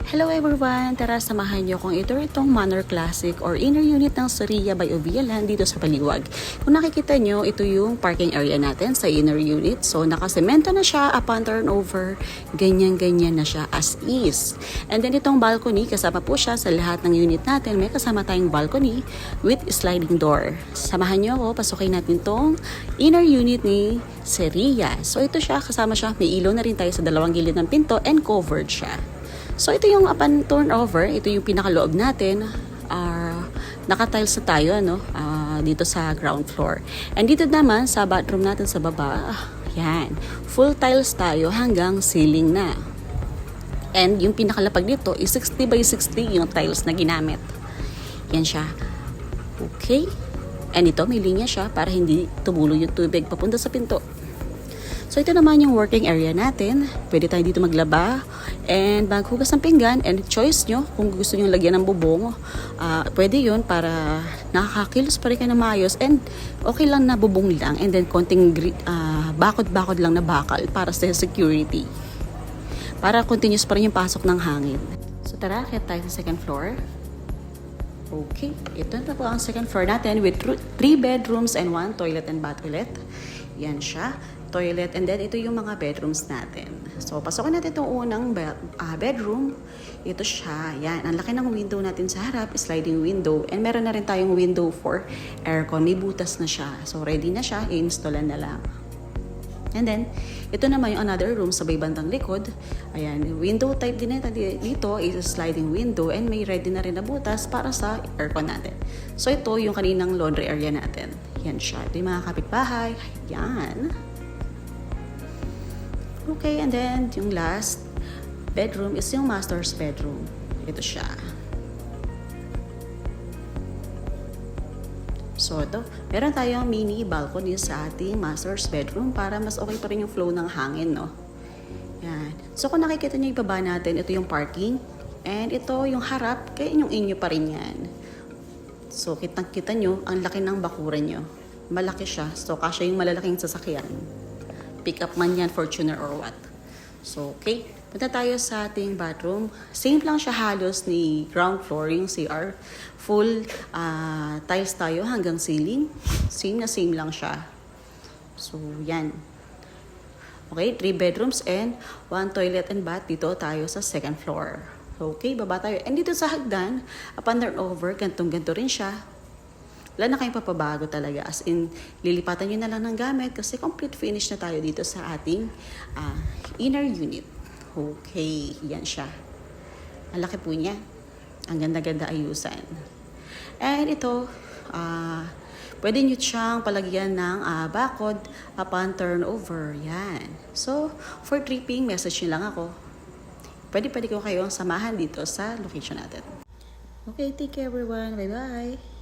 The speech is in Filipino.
Hello everyone! Tara, samahan niyo kung itong Manor Classic or inner unit ng Seria by Ovialan dito sa Baliwag. Kung nakikita niyo, ito yung parking area natin sa inner unit. So, nakasemento na siya upon turnover. Ganyan-ganyan na siya as is. And then itong balcony, kasama po siya sa lahat ng unit natin. May kasama tayong balcony with sliding door. Samahan niyo ako, pasukin natin tong inner unit ni Seria. So, ito siya, kasama siya. May ilaw na rin tayo sa dalawang gilid ng pinto and covered siya. So, ito yung upon turnover, ito yung pinakaloob natin. Naka-tiles na tayo dito sa ground floor. And dito naman sa bathroom natin sa baba, yan, full tiles tayo hanggang ceiling na. And yung pinakalapag dito is 60 by 60 yung tiles na ginamit. Yan siya. Okay. And ito, may linya siya para hindi tumulo yung tubig papunta sa pinto. So, ito naman yung working area natin. Pwede tayo dito maglaba and maghugas ng pinggan, and choice nyo kung gusto nyo lagyan ng bubong. Pwede yun para nakakakilos pa rin kayo na maayos, and okay lang na bubong lang, and then konting bakod-bakod lang na bakal para sa security. Para continuous pa rin yung pasok ng hangin. So, tara, kaya tayo sa second floor. Okay, ito na po ang second floor natin with 3 bedrooms and 1 toilet and bath ulit. Yan siya. Toilet, and then ito yung mga bedrooms natin. So, pasokin natin itong unang bedroom. Ito siya. Yan. Ang laki ng window natin sa harap, sliding window. And meron na rin tayong window for aircon. May butas na siya. So, ready na siya. I-installan na lang. And then, ito naman yung another room sa may bandang likod. Ayan. Window type din na dito is sliding window, and may ready na rin na butas para sa aircon natin. So, ito yung kaninang laundry area natin. Yan siya. Ito yung mga kapitbahay. Yan. Okay, and then yung last bedroom is yung master's bedroom. Ito siya. So ito, meron tayong mini balcony sa ating master's bedroom para mas okay pa rin yung flow ng hangin, no? Yan. So kung nakikita nyo yung baba natin, ito yung parking. And ito yung harap, kaya yung inyo pa rin yan. So kitang-kita nyo, ang laki ng bakuran nyo. Malaki siya, so kasya yung malalaking sasakyan. Pick up man yan, Fortuner or what. So, okay. Punta tayo sa ating bathroom. Same lang siya halos ni ground floor, yung CR. Full tiles tayo hanggang ceiling. Same na same lang siya. So, yan. Okay, 3 bedrooms and 1 toilet and bath. Dito tayo sa second floor. Okay, baba tayo. And dito sa hagdan, upon turnover, gantong-ganto rin siya. Wala na kayong papabago talaga. As in, lilipatan nyo na lang ng gamit kasi complete finish na tayo dito sa ating inner unit. Okay, yan siya. Ang laki po niya. Ang ganda-ganda ayusan. And ito, pwede nyo siyang palagyan ng bakod upon turnover. Yan. So, for tripping, message nyo lang ako. Pwede ko kayong samahan dito sa location natin. Okay, take care everyone. Bye-bye.